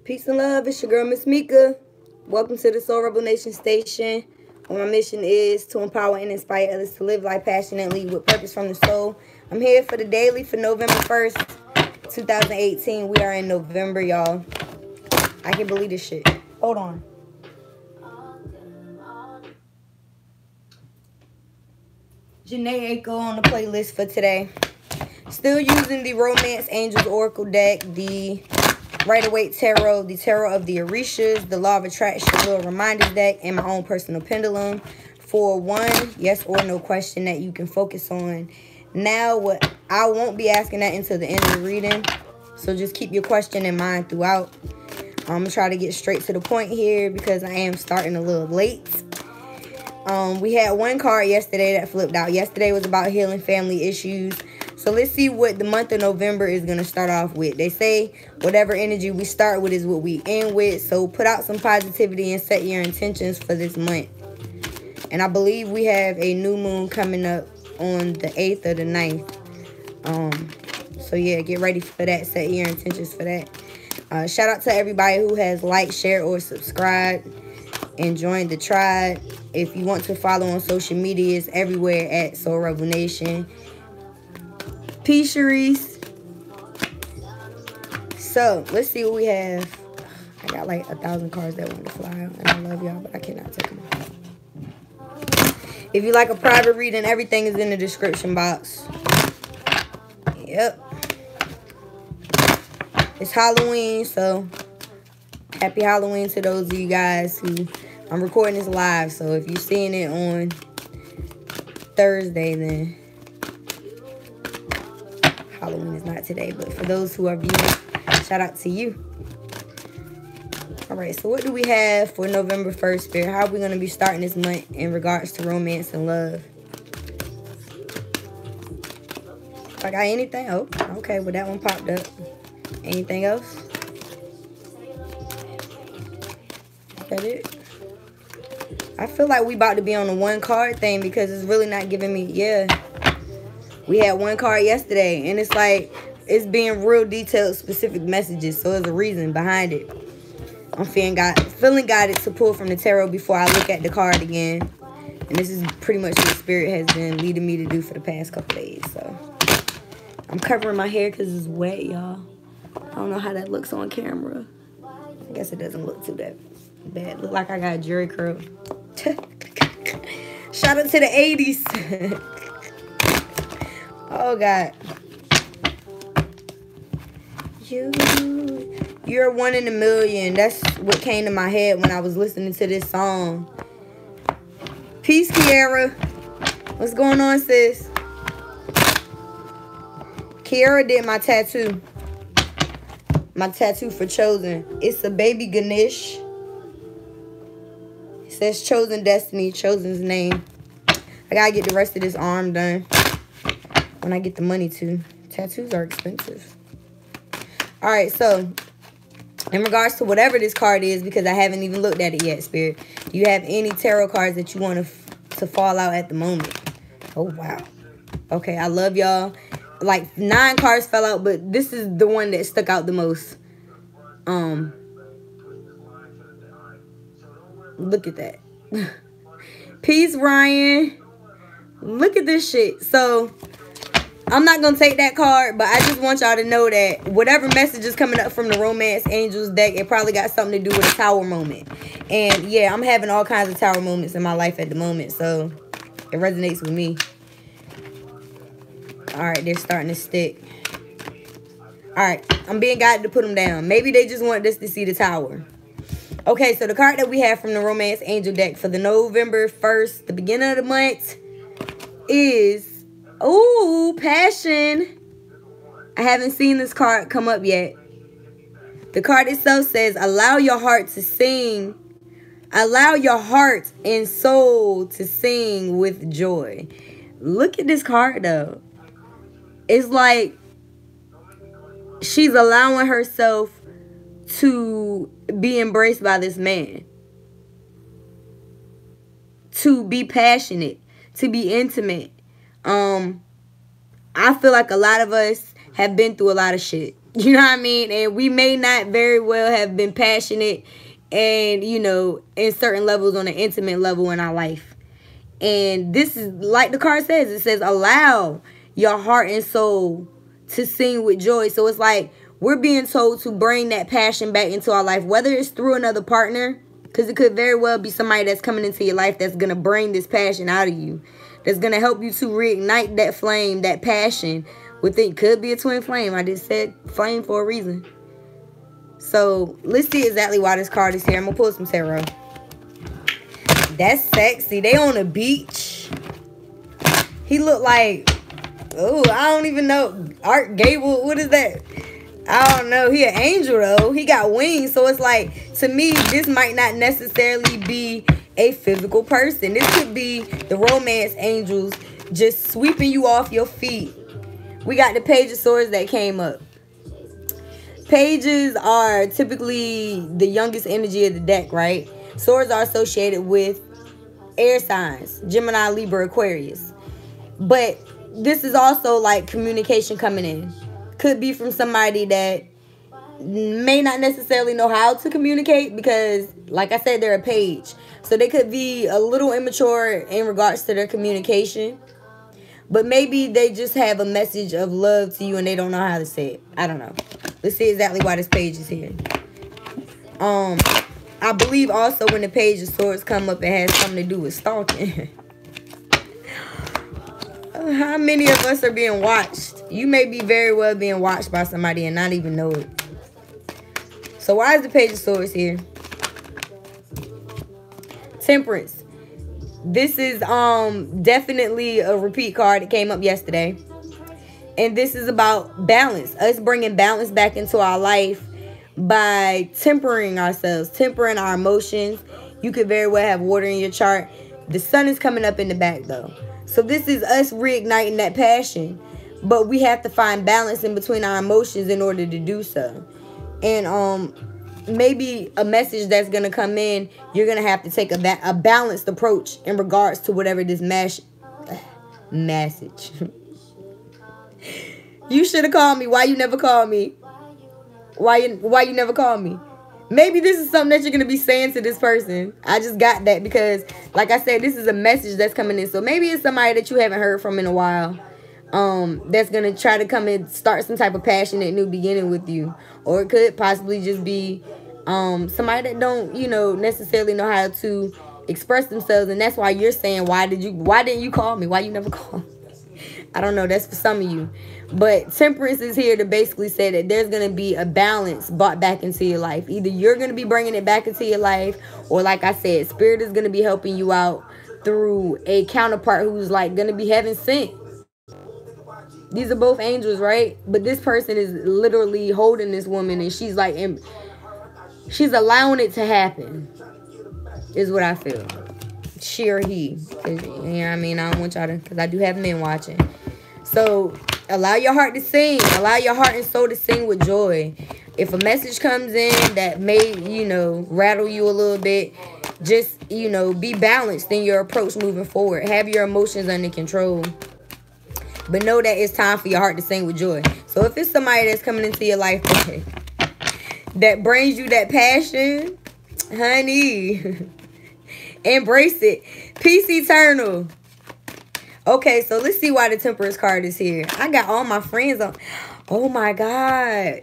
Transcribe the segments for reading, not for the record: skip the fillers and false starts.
Peace and love, it's your girl, Miss Mika. Welcome to the Soul Rebel Nation station, where my mission is to empower and inspire others to live life passionately with purpose from the soul. I'm here for the daily for November 1st, 2018. We are in November, y'all. I can't believe this shit. Hold on. Janae Aiko on the playlist for today. Still using the Romance Angels Oracle deck, the Rider-Waite Tarot, the Tarot of the Orishas, the Law of Attraction Little Reminders deck, and my own personal pendulum for one yes or no question that you can focus on. Now, what I won't be asking that until the end of the reading, so just keep your question in mind throughout. I'm going to try to get straight to the point here because I am starting a little late. We had one card yesterday that flipped out. Yesterday was about healing family issues. So let's see what the month of November is going to start off with. They say whatever energy we start with is what we end with. So put out some positivity and set your intentions for this month. And I believe we have a new moon coming up on the 8th or the 9th. So yeah, get ready for that. Set your intentions for that. Shout out to everybody who has liked, shared, or subscribed and joined the tribe. If you want to follow on social media, it's everywhere at Soul Rebel Nation. Peace, Sharice. So, let's see what we have. I got like 1,000 cards that want to fly out, and I love y'all, but I cannot take them off. If you like a private reading, everything is in the description box. Yep. It's Halloween, so happy Halloween to those of you guys who... I'm recording this live, so if you're seeing it on Thursday, then Halloween is not today. But for those who are viewing, shout out to you. All right, so what do we have for November 1st, Spirit? How are we going to be starting this month in regards to romance and love? If I got anything? Oh, okay, well, that one popped up. Anything else? Is that it? I feel like we about to be on the one card thing because it's really not giving me, yeah. We had one card yesterday, and it's like, it's being real detailed, specific messages, so there's a reason behind it. I'm feeling guided to pull from the tarot before I look at the card again. And this is pretty much what Spirit has been leading me to do for the past couple days, so. I'm covering my hair because it's wet, y'all. I don't know how that looks on camera. I guess it doesn't look too that bad. Look like I got a jerry curl. Shout out to the 80s. Oh, God. You're one in a million. That's what came to my head when I was listening to this song. Peace, Kiara. What's going on, sis? Kiara did my tattoo. My tattoo for Chosen. It's a baby Ganesh. It says Chosen Destiny, Chosen's name. I gotta get the rest of this arm done when I get the money to. Tattoos are expensive. Alright, so in regards to whatever this card is, because I haven't even looked at it yet, Spirit, do you have any tarot cards that you want to fall out at the moment? Oh, wow. Okay, I love y'all. Like 9 cards fell out, but this is the one that stuck out the most. Look at that. Peace, Ryan. Look at this shit. So, I'm not going to take that card, but I just want y'all to know that whatever message is coming up from the Romance Angels deck, it probably got something to do with a tower moment. And, yeah, I'm having all kinds of tower moments in my life at the moment, so it resonates with me. Alright, they're starting to stick. Alright, I'm being guided to put them down. Maybe they just want us to see the tower. Okay, so the card that we have from the Romance Angel deck for the November 1st, the beginning of the month, is, ooh, Passion. I haven't seen this card come up yet. The card itself says, allow your heart to sing. Allow your heart and soul to sing with joy. Look at this card, though. It's like she's allowing herself to be embraced by this man. To be passionate. To be intimate. I feel like a lot of us have been through a lot of shit. You know what I mean? And we may not very well have been passionate and, you know, in certain levels on an intimate level in our life. And this is, like the card says, it says, allow your heart and soul to sing with joy. So it's like we're being told to bring that passion back into our life, whether it's through another partner, because it could very well be somebody that's coming into your life that's going to bring this passion out of you, that's going to help you to reignite that flame, that passion within. Could be a twin flame. I just said flame for a reason. So let's see exactly why this card is here. I'm going to pull some tarot. That's sexy. They on the beach. He looked like, oh, I don't even know. Art Gable, what is that? I don't know. He an angel, though. He got wings. So it's like, to me, this might not necessarily be a physical person. This could be the romance angels just sweeping you off your feet. We got the Page of Swords that came up. Pages are typically the youngest energy of the deck, right? Swords are associated with air signs, Gemini, Libra, Aquarius. But this is also like communication coming in. Could be from somebody that may not necessarily know how to communicate because, like I said, they're a page. So they could be a little immature in regards to their communication. But maybe they just have a message of love to you and they don't know how to say it. I don't know. Let's see exactly why this page is here. I believe also when the Page of Swords come up, it has something to do with stalking. How many of us are being watched? You may be very well being watched by somebody and not even know it. So why is the Page of Swords here? Temperance. This is definitely a repeat card that came up yesterday. And this is about balance. Us bringing balance back into our life by tempering ourselves, tempering our emotions. You could very well have water in your chart. The sun is coming up in the back, though. So this is us reigniting that passion. But we have to find balance in between our emotions in order to do so. And maybe a message that's going to come in, you're going to have to take a balanced approach in regards to whatever this message. You should have called me. Why you never called me? Why you never called me? Maybe this is something that you're going to be saying to this person. I just got that because, like I said, this is a message that's coming in. So maybe it's somebody that you haven't heard from in a while. That's going to try to come and start some type of passionate new beginning with you. Or it could possibly just be somebody that don't, you know, necessarily know how to express themselves. And that's why you're saying, why didn't you call me? Why you never called me? I don't know. That's for some of you. But Temperance is here to basically say that there's going to be a balance brought back into your life. Either you're going to be bringing it back into your life, or like I said, Spirit is going to be helping you out through a counterpart who's like going to be heaven sent. These are both angels, right? But this person is literally holding this woman and she's like, she's allowing it to happen, is what I feel. She or he. You know what I mean? I don't want y'all to, because I do have men watching. So allow your heart to sing. Allow your heart and soul to sing with joy. If a message comes in that may, you know, rattle you a little bit, just, you know, be balanced in your approach moving forward. Have your emotions under control. But know that it's time for your heart to sing with joy. So if it's somebody that's coming into your life that brings you that passion, honey, embrace it. Peace eternal. Okay, so let's see why the Temperance card is here. I got all my friends on. Oh my God.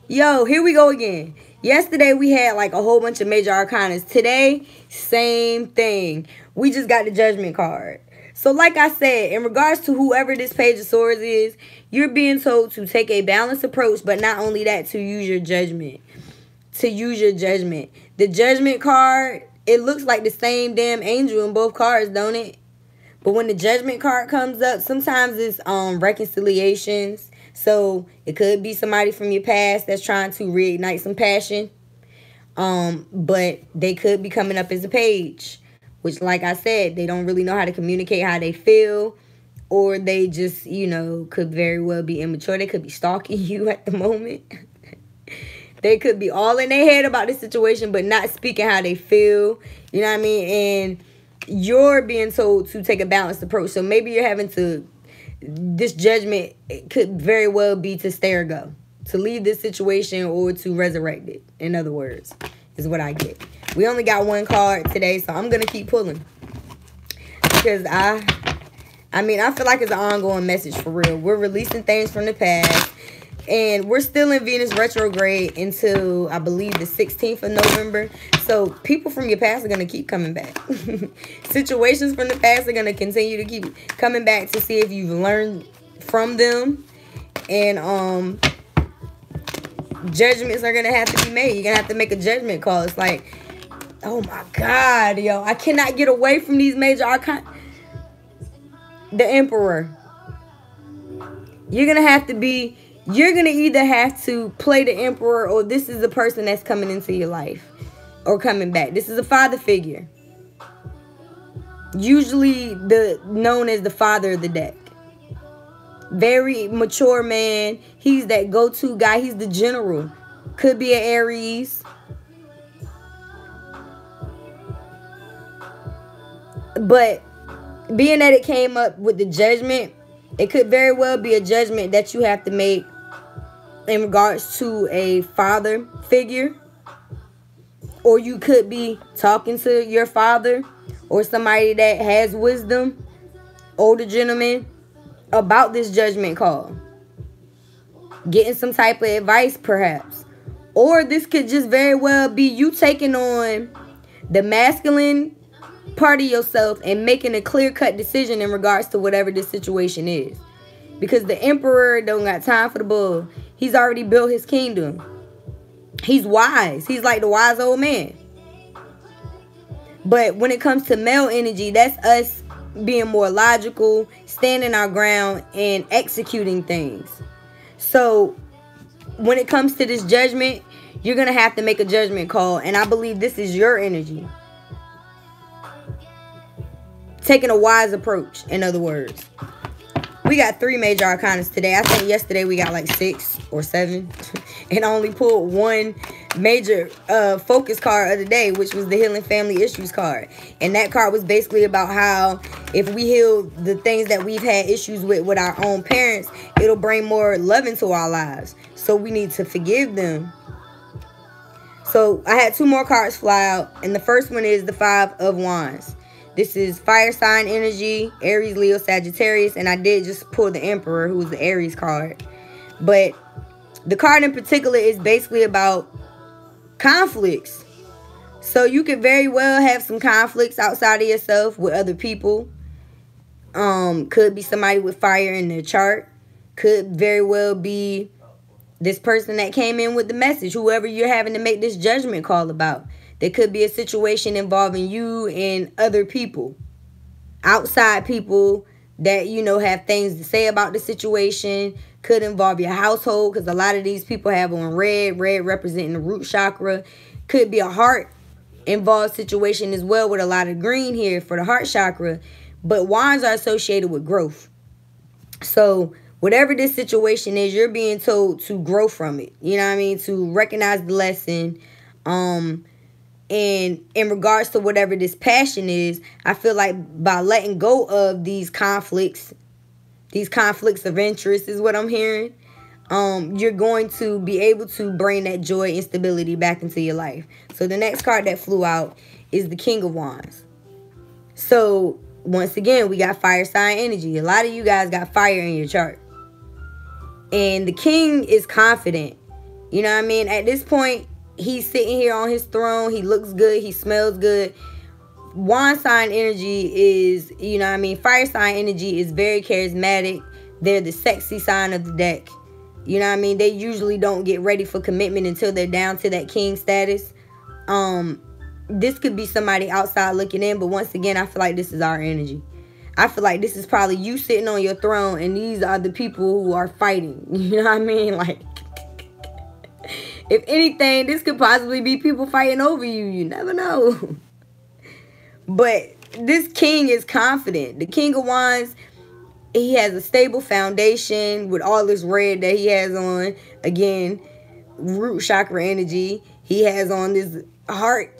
Yo, here we go again. Yesterday we had like a whole bunch of major arcanas. Today, same thing. We just got the Judgment card. So like I said, in regards to whoever this Page of Swords is, you're being told to take a balanced approach, but not only that, to use your judgment. To use your judgment. The Judgment card, it looks like the same damn angel in both cards, don't it? But when the Judgment card comes up, sometimes it's reconciliations. So it could be somebody from your past that's trying to reignite some passion. But they could be coming up as a page. Which, like I said, they don't really know how to communicate how they feel. Or they just, you know, could very well be immature. They could be stalking you at the moment. They could be all in their head about the situation, but not speaking how they feel. You know what I mean? And you're being told to take a balanced approach. So maybe you're having to, this judgment could very well be to stay or go. to leave this situation or to resurrect it. In other words, is what I get. We only got one card today, so I'm going to keep pulling. Because I mean, I feel like it's an ongoing message for real. We're releasing things from the past. And we're still in Venus retrograde until, I believe, the 16th of November. So people from your past are going to keep coming back. Situations from the past are going to continue to keep coming back to see if you've learned from them. And judgments are going to have to be made. You're going to have to make a judgment call. It's like, oh my God, yo. I cannot get away from these major arcana. The Emperor. You're going to have to be... You're going to either have to play the Emperor, or this is the person that's coming into your life or coming back. This is a father figure. Usually known as the father of the deck. Very mature man. He's that go-to guy. He's the general. Could be an Aries. But being that it came up with the Judgment, it could very well be a judgment that you have to make in regards to a father figure. Or you could be talking to your father or somebody that has wisdom, older gentleman, about this judgment call. Getting some type of advice perhaps. Or this could just very well be you taking on the masculine part of yourself and making a clear-cut decision in regards to whatever this situation is. Because the Emperor don't got time for the bull. He's already built his kingdom. He's wise. He's like the wise old man. But when it comes to male energy, that's us being more logical, standing our ground, and executing things. So when it comes to this judgment, you're going to have to make a judgment call. And I believe this is your energy. Taking a wise approach, in other words. We got 3 major arcanas today. I think yesterday we got like 6 or 7. And I only pulled one major focus card of the day, which was the Healing Family Issues card. And that card was basically about how if we heal the things that we've had issues with our own parents, it'll bring more love into our lives. So we need to forgive them. So I had 2 more cards fly out. And the first one is the 5 of Wands. This is fire sign energy, Aries, Leo, Sagittarius. And I did just pull the Emperor, who's the Aries card. But the card in particular is basically about conflicts. So you could very well have some conflicts outside of yourself with other people. Could be somebody with fire in their chart. Could very well be this person that came in with the message. Whoever you're having to make this judgment call about. There could be a situation involving you and other people. Outside people that, you know, have things to say about the situation. Could involve your household, because a lot of these people have on red representing the root chakra. Could be a heart involved situation as well, with a lot of green here for the heart chakra. But wands are associated with growth. So whatever this situation is, you're being told to grow from it. You know what I mean? To recognize the lesson. And in regards to whatever this passion is, I feel like by letting go of these conflicts of interest is what I'm hearing, you're going to be able to bring that joy and stability back into your life. So the next card that flew out is the King of Wands. So once again, we got fire sign energy. A lot of you guys got fire in your chart. And the king is confident. You know what I mean? At this point, he's sitting here on his throne. He looks good. He smells good. Wand sign energy is, you know what I mean? Fire sign energy is very charismatic. They're the sexy sign of the deck. You know what I mean? They usually don't get ready for commitment until they're down to that king status. This could be somebody outside looking in. But once again, I feel like this is our energy. I feel like this is probably you sitting on your throne. And these are the people who are fighting. You know what I mean? Like, if anything, this could possibly be people fighting over you. You never know. But this king is confident. The King of Wands, he has a stable foundation with all this red that he has on. Again, root chakra energy. He has on this heart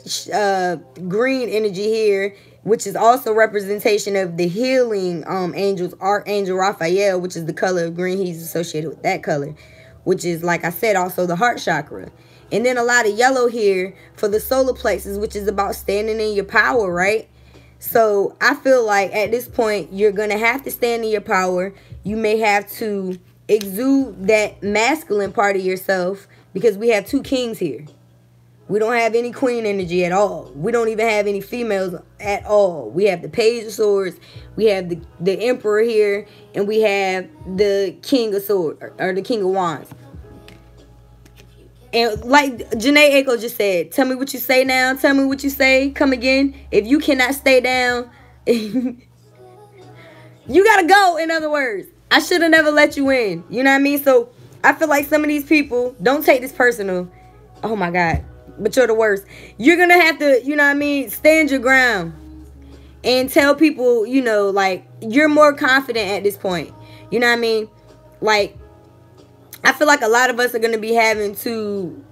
green energy here, which is also representation of the healing angels, Archangel Raphael, which is the color of green. He's associated with that color. which is, like I said, also the heart chakra. And then a lot of yellow here for the solar plexus, which is about standing in your power, right? So I feel like at this point, you're going to have to stand in your power. You may have to exude that masculine part of yourself, because we have 2 kings here. We don't have any queen energy at all. We don't even have any females at all. We have the Page of Swords. We have the Emperor here. And we have the King of Swords, or the King of Wands. And like Jhené Aiko just said, tell me what you say now. Tell me what you say. Come again. If you cannot stay down, you gotta go, in other words. I should have never let you in. You know what I mean? So I feel like some of these people, don't take this personal. Oh my God. But you're the worst. You're gonna have to, you know what I mean, stand your ground. And tell people, you know, like, you're more confident at this point. You know what I mean? Like, I feel like a lot of us are going to be having to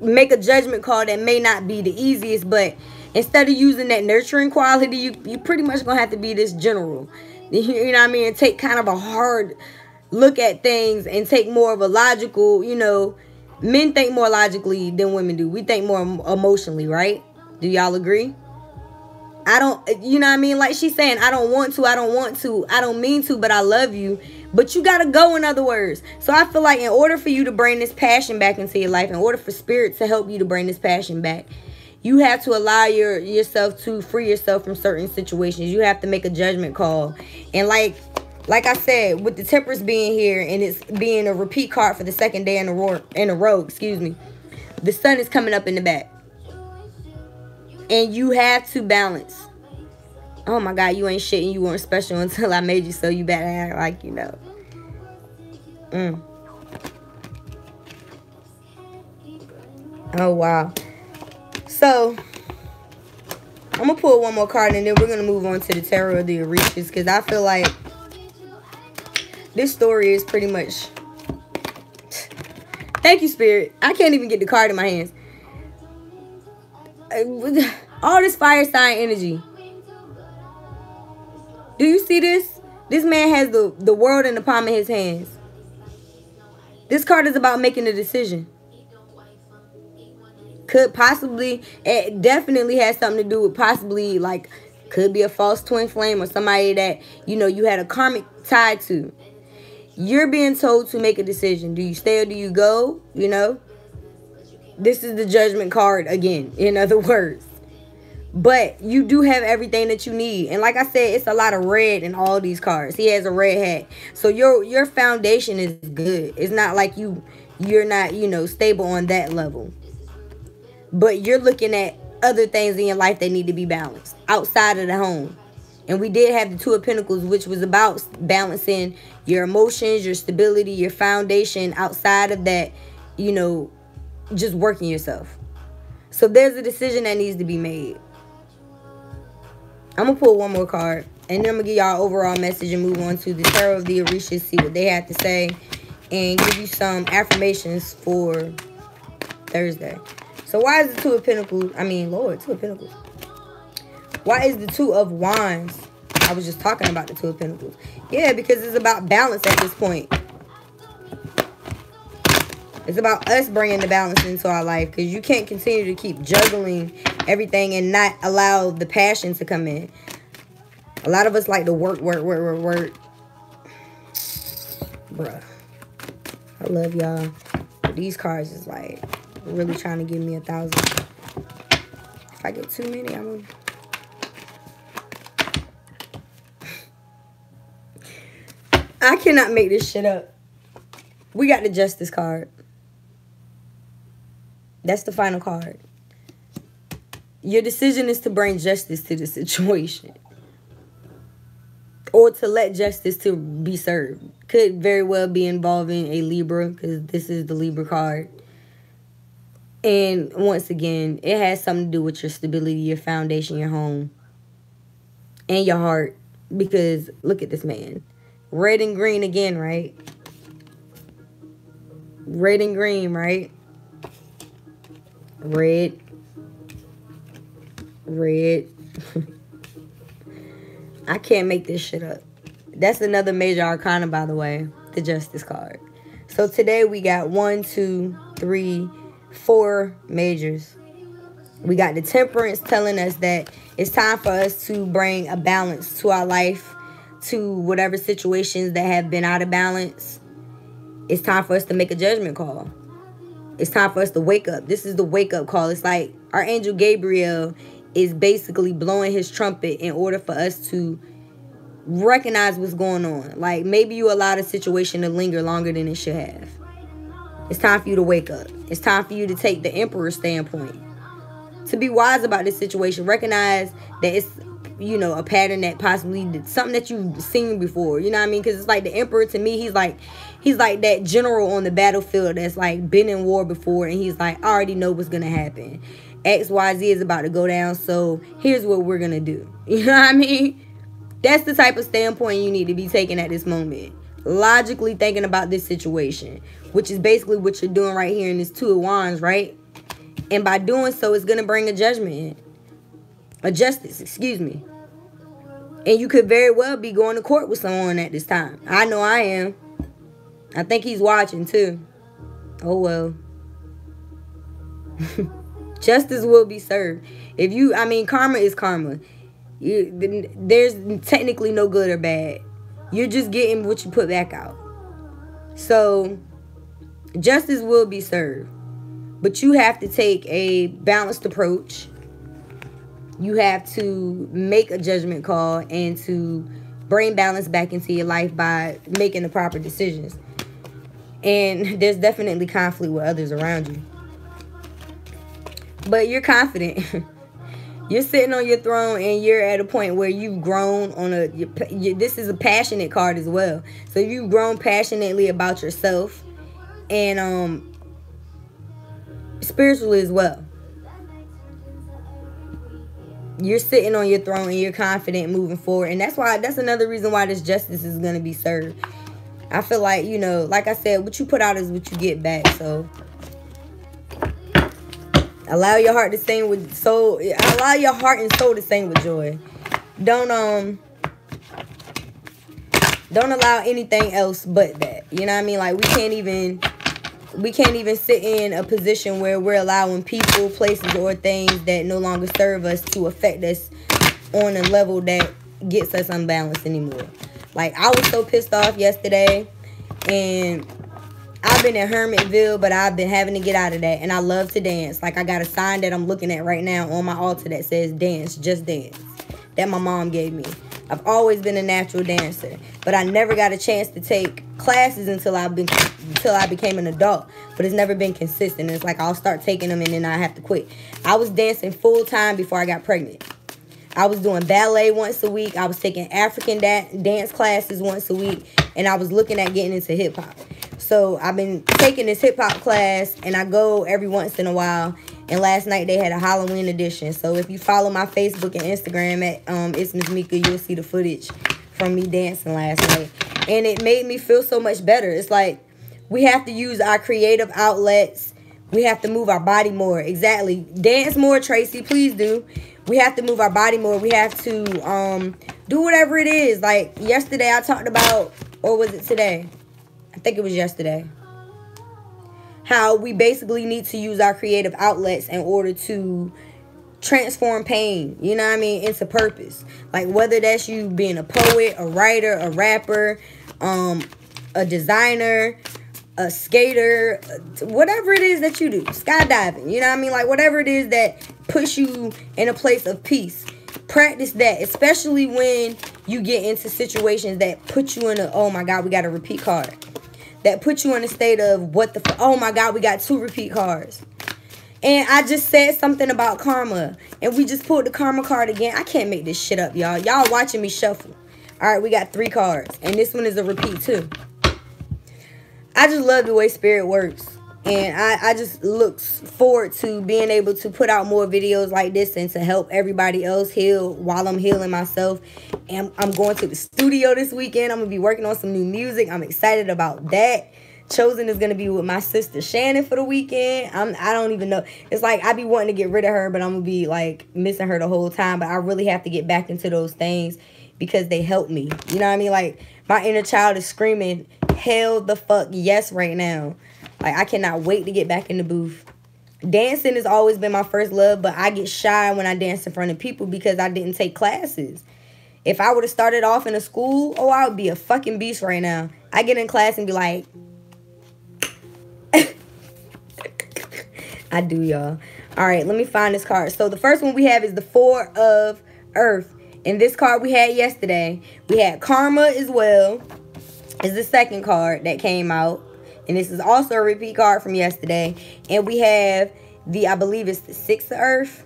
make a judgment call that may not be the easiest, but instead of using that nurturing quality, you pretty much going to have to be this general. You know what I mean? And take kind of a hard look at things and take more of a logical, you know, men think more logically than women do. We think more emotionally, right? Do y'all agree? I don't, you know what I mean? Like she's saying, I don't want to, I don't mean to, but I love you. But you gotta go, in other words. So I feel like in order for you to bring this passion back into your life, in order for spirit to help you to bring this passion back, you have to allow yourself to free yourself from certain situations. You have to make a judgment call. And like I said, with the Temperance being here and it's being a repeat card for the 2nd day in a row, excuse me, the sun is coming up in the back. And you have to balance. Oh my God, you ain't shit and you weren't special until I made you, so you better act like you know. Oh wow. So I'm gonna pull one more card and then we're gonna move on to the Tarot of the Orishas, because I feel like this story is pretty much. Thank you, Spirit. I can't even get the card in my hands. All this fire sign energy. Do you see this? This man has the world in the palm of his hands. This card is about making a decision. Could possibly, it definitely has something to do with possibly, like, could be a false twin flame or somebody that, you know, you had a karmic tie to. You're being told to make a decision. Do you stay or do you go? You know? This is the Judgment card again, in other words. But you do have everything that you need. And like I said, it's a lot of red in all these cards. He has a red hat. So your foundation is good. It's not like you're not, you know, stable on that level. But you're looking at other things in your life that need to be balanced outside of the home. And we did have the Two of Pentacles, which was about balancing your emotions, your stability, your foundation outside of that, you know, just working yourself. So there's a decision that needs to be made. I'm going to pull one more card. And then I'm going to give y'all an overall message and move on to the Tarot of the Orishas, see what they have to say. And give you some affirmations for Thursday. So why is the Two of Pentacles? I mean, Lord, Two of Pentacles. Why is the Two of Wands? I was just talking about the Two of Pentacles. Yeah, because it's about balance at this point. It's about us bringing the balance into our life, because you can't continue to keep juggling everything and not allow the passion to come in. A lot of us like to work. Bruh. I love y'all. These cards is like really trying to give me 1,000. If I get too many, I'm gonna... I cannot make this shit up. We got the Justice card. That's the final card. Your decision is to bring justice to the situation. Or to let justice to be served. Could very well be involving a Libra, because this is the Libra card. And once again, it has something to do with your stability, your foundation, your home. And your heart. Because look at this man. Red and green again, right? Red and green, right? Red. Red. I can't make this shit up. That's another major arcana, by the way. The Justice card. So So today we got 1, 2, 3, 4 majors. We got the Temperance telling us that it's time for us to bring a balance to our life, to whatever situations that have been out of balance. It's time for us to make a judgment call. It's time for us to wake up. This is the wake up call. It's like Archangel Gabriel is basically blowing his trumpet in order for us to recognize what's going on. Like, maybe you allowed a situation to linger longer than it should have. It's time for you to wake up. It's time for you to take the Emperor standpoint, to be wise about this situation. Recognize that it's, you know, a pattern that possibly something that you've seen before. You know what I mean? Because it's like the Emperor, to me, he's like that general on the battlefield that's like been in war before, and he's like, I already know what's gonna happen. XYZ is about to go down, so here's what we're gonna do. You know what I mean? That's the type of standpoint you need to be taking at this moment. Logically thinking about this situation, which is basically what you're doing right here in this Two of Wands, right? And by doing so, it's going to bring a judgment in. A justice, excuse me. And you could very well be going to court with someone at this time. I know I am. I think he's watching too. Oh well. Justice will be served. If you, I mean, karma is karma. There's technically no good or bad. You're just getting what you put back out. So, justice will be served. But you have to take a balanced approach. You have to make a judgment call and to bring balance back into your life by making the proper decisions. And there's definitely conflict with others around you. But you're confident. You're sitting on your throne and you're at a point where you've grown on this is a passionate card as well. So you've grown passionately about yourself and spiritually as well. You're sitting on your throne and you're confident moving forward. And that's another reason why this justice is going to be served. I feel like, you know, like I said, what you put out is what you get back. So allow your heart to sing with soul. Allow your heart and soul to sing with joy. Don't allow anything else but that. You know what I mean? Like, we can't even sit in a position where we're allowing people, places, or things that no longer serve us to affect us on a level that gets us unbalanced anymore. Like, I was so pissed off yesterday, and I've been in Hermitville, but I've been having to get out of that, and I love to dance. Like, I got a sign that I'm looking at right now on my altar that says dance, just dance, that my mom gave me. I've always been a natural dancer, but I never got a chance to take classes until I became an adult. But it's never been consistent. It's like I'll start taking them and then I have to quit. I was dancing full time before I got pregnant. I was doing ballet once a week. I was taking African dance classes once a week, and I was looking at getting into hip hop. So I've been taking this hip hop class, and I go every once in a while. And last night they had a Halloween edition. So if you follow my Facebook and Instagram at It's Miss Mika, you'll see the footage from me dancing last night. And it made me feel so much better. It's like we have to use our creative outlets. We have to move our body more. Exactly. Dance more, Tracy. Please do. We have to move our body more. We have to do whatever it is. Like yesterday I talked about, or was it today? I think it was yesterday. How we basically need to use our creative outlets in order to transform pain, you know what I mean, into purpose. Like whether that's you being a poet, a writer, a rapper, a designer, a skater, whatever it is that you do, skydiving, you know what I mean, like whatever it is that puts you in a place of peace. Practice that, especially when you get into situations that put you in a, oh my God, we got a repeat card. That put you in a state of what the oh my God, we got 2 repeat cards. And I just said something about karma, and we just pulled the karma card again. I can't make this shit up, y'all. Y'all watching me shuffle. All right, we got 3 cards, and this one is a repeat too. I just love the way spirit works, and I just look forward to being able to put out more videos like this and to help everybody else heal while I'm healing myself. And I'm going to the studio this weekend. I'm going to be working on some new music. I'm excited about that. Chosen is going to be with my sister Shannon for the weekend. I don't even know. It's like I be wanting to get rid of her, but I'm going to be like missing her the whole time. But I really have to get back into those things because they help me. You know what I mean? Like my inner child is screaming, hell the fuck yes right now. Like, I cannot wait to get back in the booth. Dancing has always been my first love, but I get shy when I dance in front of people because I didn't take classes. If I would have started off in a school, oh, I would be a fucking beast right now. I get in class and be like... I do, y'all. All right, let me find this card. So the first one we have is the Four of Earth. And this card we had yesterday. We had Karma as well. Is the second card that came out. And this is also a repeat card from yesterday. And we have the, I believe it's the Six of Earth.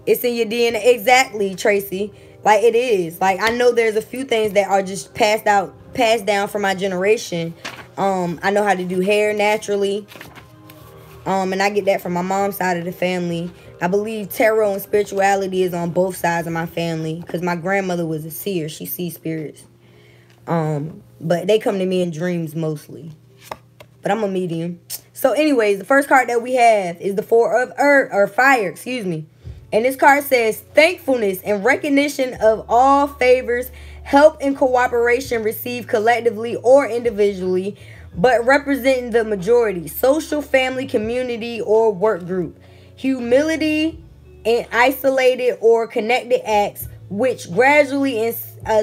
It's in your DNA. Exactly, Tracy. Like, it is. Like, I know there's a few things that are just passed down from my generation. I know how to do hair naturally. And I get that from my mom's side of the family. I believe tarot and spirituality is on both sides of my family. Because my grandmother was a seer. She sees spirits. But they come to me in dreams mostly. But I'm a medium. So anyways, the first card that we have is the Four of Earth, or Fire, excuse me. And this card says, thankfulness and recognition of all favors, help and cooperation received collectively or individually, but representing the majority, social, family, community, or work group. Humility and isolated or connected acts, which gradually and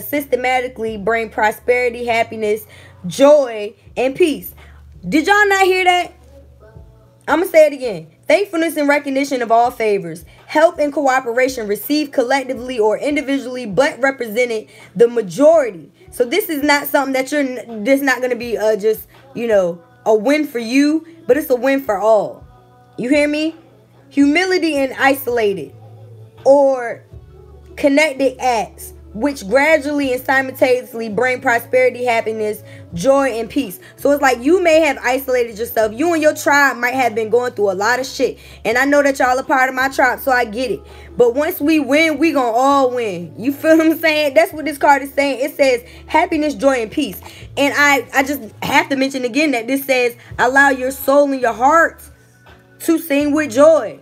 systematically bring prosperity, happiness, joy, and peace. Did y'all not hear that? I'm going to say it again. Thankfulness and recognition of all favors, help and cooperation received collectively or individually, but represented the majority. So this is not something that this not going to be just, you know, a win for you, but it's a win for all. You hear me? Humility and isolated or connected acts, which gradually and simultaneously bring prosperity, happiness, joy, and peace. So it's like you may have isolated yourself. You and your tribe might have been going through a lot of shit. And I know that y'all are part of my tribe, so I get it. But once we win, we gonna all win. You feel what I'm saying? That's what this card is saying. It says happiness, joy, and peace. And I just have to mention again that this says allow your soul and your heart to sing with joy.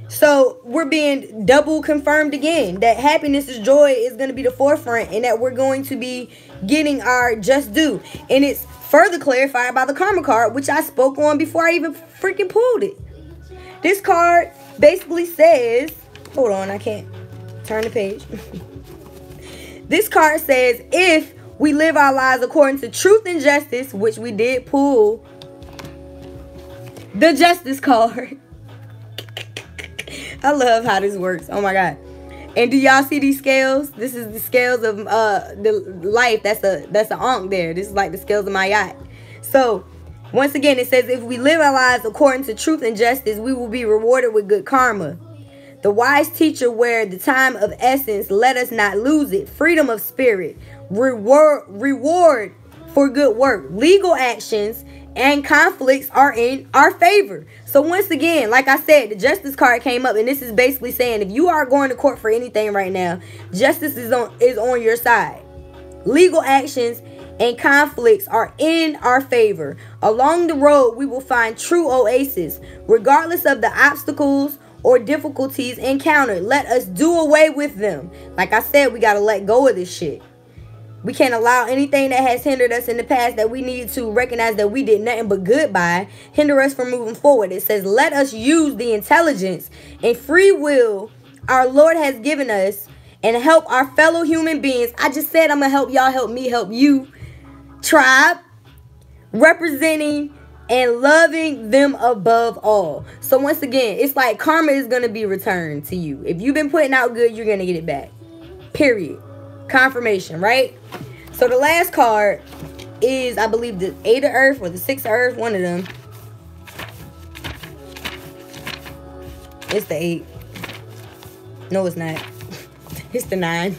So we're being double confirmed again that happiness is joy is going to be the forefront and that we're going to be getting our just due. And it's further clarified by the Karma card, which I spoke on before I even freaking pulled it. This card basically says, hold on, I can't turn the page. This card says, if we live our lives according to truth and justice, which we did pull the Justice card. I love how this works. Oh my God. And do y'all see these scales? This is the scales of the life. That's a ankh there. This is like the scales of my yacht. So once again, it says if we live our lives according to truth and justice, we will be rewarded with good karma. The wise teacher, where the time of essence, let us not lose it. Freedom of spirit, reward for good work. Legal actions and conflicts are in our favor. So once again, like I said, the Justice card came up, and this is basically saying if you are going to court for anything right now, justice is on your side. Legal actions and conflicts are in our favor. Along the road, we will find true oasis. Regardless of the obstacles or difficulties encountered, let us do away with them. Like I said, we got to let go of this shit. We can't allow anything that has hindered us in the past that we need to recognize that we did nothing but good by hinder us from moving forward. It says, let us use the intelligence and free will our Lord has given us and help our fellow human beings. I just said I'm going to help y'all, help me, help you. Tribe, representing and loving them above all. So once again, it's like karma is going to be returned to you. If you've been putting out good, you're going to get it back. Period. Confirmation, right? So the last card is, I believe, the Eight of Earth or the Six of Earth, one of them. It's the 8. No, it's not. It's the 9.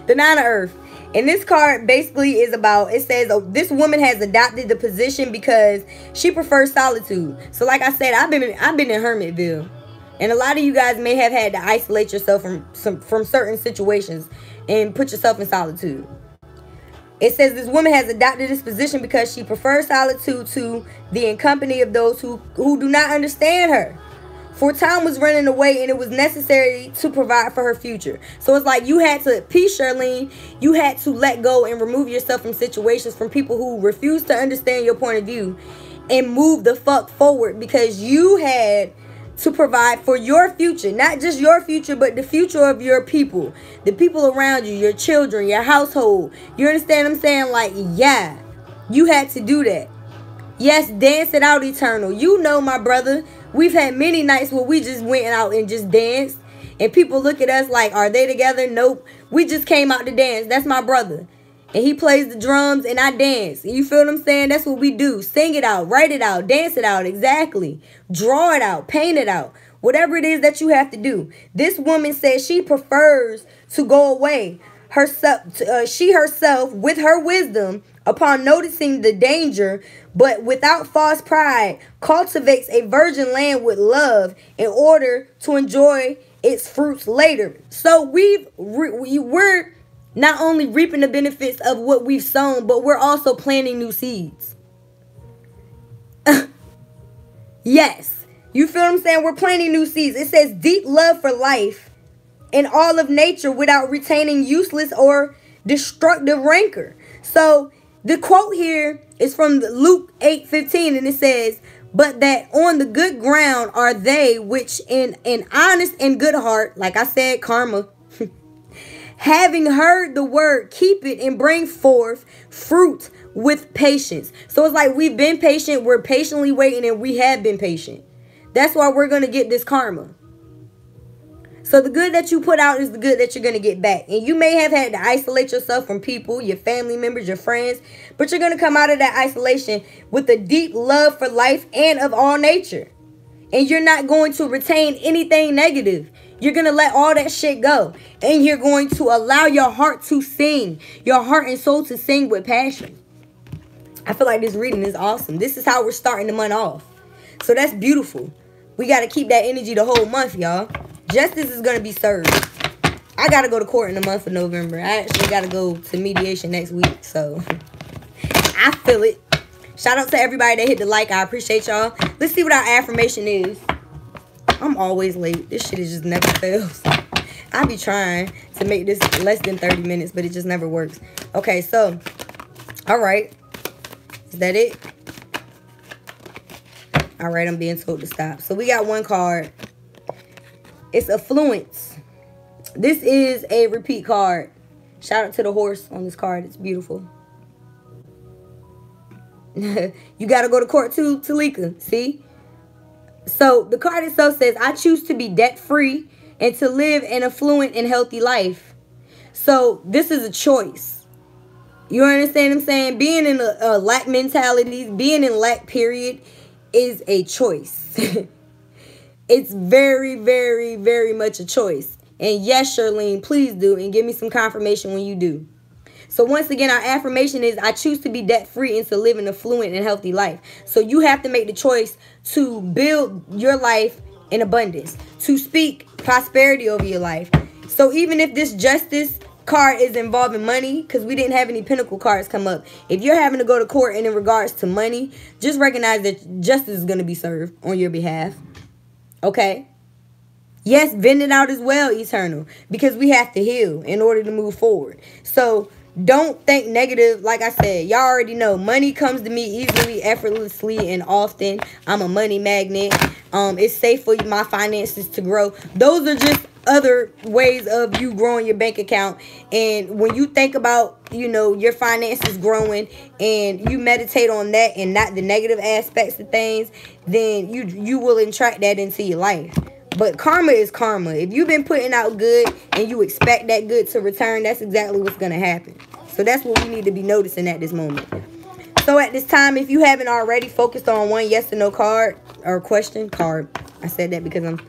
The 9 of Earth. And this card basically is about, it says, oh, this woman has adopted the position because she prefers solitude. So like I said, I've been in Hermitville. And a lot of you guys may have had to isolate yourself from certain situations and put yourself in solitude. It says this woman has adopted this position because she prefers solitude to the company of those who do not understand her. For time was running away and it was necessary to provide for her future. So it's like you had to, P. Charlene, you had to let go and remove yourself from situations, from people who refuse to understand your point of view, and move the fuck forward, because you had to provide for your future. Not just your future, but the future of your people. The people around you, your children, your household. You understand what I'm saying? Like, yeah, you had to do that. Yes, dance it out, Eternal. You know, my brother, we've had many nights where we just went out and just danced. And people look at us like, are they together? Nope. We just came out to dance. That's my brother. And he plays the drums and I dance. You feel what I'm saying? That's what we do. Sing it out, write it out, dance it out. Exactly. Draw it out, paint it out. Whatever it is that you have to do. This woman says she prefers to go away she herself, with her wisdom, upon noticing the danger, but without false pride, cultivates a virgin land with love in order to enjoy its fruits later. So we're not only reaping the benefits of what we've sown, but we're also planting new seeds. Yes. You feel what I'm saying? We're planting new seeds. It says deep love for life and all of nature without retaining useless or destructive rancor. So the quote here is from Luke 8:15, and it says, but that on the good ground are they which in an honest and good heart, like I said, karma, having heard the word, keep it and bring forth fruit with patience. So it's like we've been patient, we're patiently waiting, and we have been patient. That's why we're going to get this karma. So the good that you put out is the good that you're going to get back. And you may have had to isolate yourself from people, your family members, your friends, but you're going to come out of that isolation with a deep love for life and of all nature. And you're not going to retain anything negative. You're going to let all that shit go. And you're going to allow your heart to sing, your heart and soul to sing with passion. I feel like this reading is awesome. This is how we're starting the month off. So that's beautiful. We got to keep that energy the whole month, y'all. Justice is going to be served. I got to go to court in the month of November. I actually got to go to mediation next week. So I feel it. Shout out to everybody that hit the like. I appreciate y'all. Let's see what our affirmation is. I'm always late. This shit is just never fails. I be trying to make this less than 30 minutes, but it just never works. Okay, so, all right. Is that it? All right, I'm being told to stop. So we got one card. It's Affluence. This is a repeat card. Shout out to the horse on this card. It's beautiful. You got to go to court too, Talika. See? So the card itself says, I choose to be debt-free and to live an affluent and healthy life. So this is a choice. You understand what I'm saying? Being in a lack mentality, being in lack period is a choice. It's very, very, very much a choice. And yes, Charlene, please do. And give me some confirmation when you do. So once again, our affirmation is, I choose to be debt-free and to live an affluent and healthy life. So you have to make the choice to build your life in abundance, to speak prosperity over your life. So even if this justice card is involving money, because we didn't have any pinnacle cards come up, if you're having to go to court and in regards to money, just recognize that justice is going to be served on your behalf. Okay? Yes, vent it out as well, Eternal, because we have to heal in order to move forward. So don't think negative. Like I said, y'all already know money comes to me easily, effortlessly, and often. I'm a money magnet. It's safe for my finances to grow. Those are just other ways of you growing your bank account. And when you think about, you know, your finances growing and you meditate on that and not the negative aspects of things, then you will attract that into your life. But karma is karma. If you've been putting out good and you expect that good to return, that's exactly what's going to happen. So that's what we need to be noticing at this moment. So at this time, if you haven't already focused on one yes or no card or question card. I said that because I'm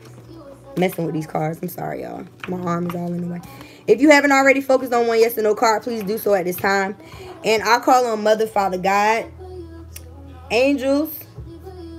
messing with these cards. I'm sorry, y'all. My arm is all in the way. If you haven't already focused on one yes or no card, please do so at this time. And I'll call on Mother, Father, God, angels,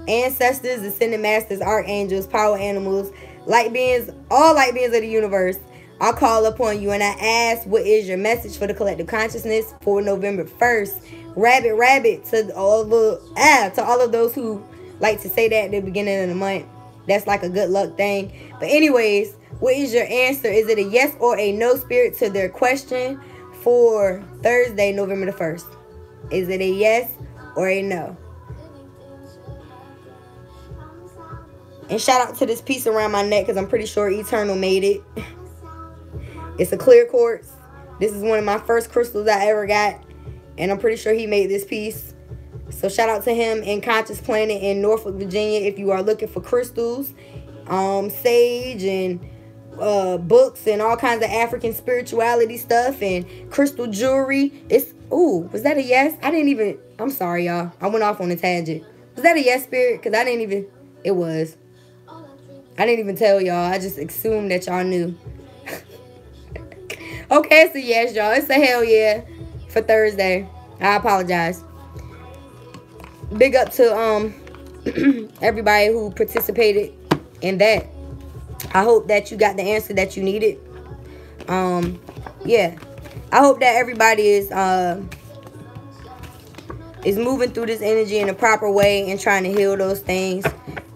ancestors, ascended masters, archangels, power animals, light beings, all light beings of the universe. I call upon you and I ask, what is your message for the collective consciousness for November 1st? Rabbit to all of those who like to say that at the beginning of the month. That's like a good luck thing. But anyways, what is your answer? Is it a yes or a no, Spirit, to their question for Thursday, November the 1st? Is it a yes or a no? And shout out to this piece around my neck because I'm pretty sure Eternal made it. It's a clear quartz. This is one of my first crystals I ever got. And I'm pretty sure he made this piece. So shout out to him and Conscious Planet in Norfolk, Virginia. If you are looking for crystals, sage and books and all kinds of African spirituality stuff and crystal jewelry. Ooh, was that a yes? I'm sorry, y'all. I went off on a tangent. Was that a yes, Spirit? Because it was. I didn't even tell y'all. I just assumed that y'all knew. Okay, it's a yes, y'all. It's a hell yeah for Thursday. I apologize. Big up to everybody who participated in that. I hope that you got the answer that you needed. Yeah. I hope that everybody is moving through this energy in a proper way and trying to heal those things,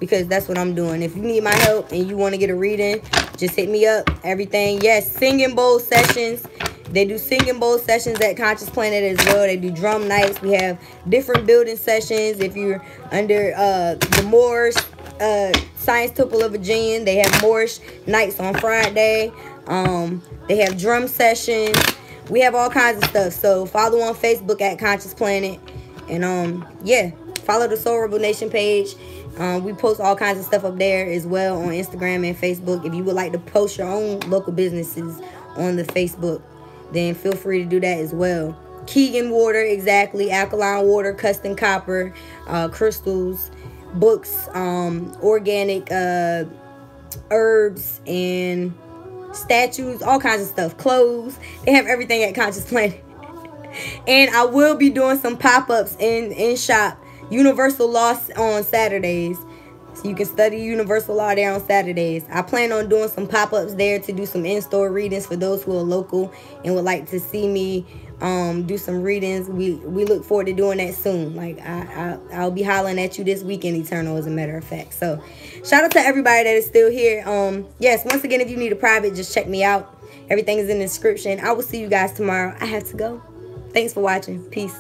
because that's what I'm doing. If you need my help and you want to get a reading, just hit me up. Everything. Yes, singing bowl sessions. They do singing bowl sessions at Conscious Planet as well. They do drum nights. We have different building sessions. If you're under the Moorish Science Temple of Virginia, they have Moorish nights on Friday. They have drum sessions. We have all kinds of stuff. So follow on Facebook at Conscious Planet. And yeah, follow the Soul Rebel Nation page. We post all kinds of stuff up there as well on Instagram and Facebook. If you would like to post your own local businesses on the Facebook, then feel free to do that as well. Keegan water, exactly. Alkaline water, custom copper, crystals, books, organic herbs and statues, all kinds of stuff. Clothes. They have everything at Conscious Planet. And I will be doing some pop-ups in shop. Universal Law on Saturdays. So you can study Universal Law there on Saturdays. I plan on doing some pop-ups there to do some in-store readings for those who are local and would like to see me do some readings. We look forward to doing that soon. Like I'll be hollering at you this weekend, Eternal, as a matter of fact. So shout out to everybody that is still here. Yes, once again, if you need a private, just check me out. Everything is in the description. I will see you guys tomorrow. I have to go. Thanks for watching. Peace.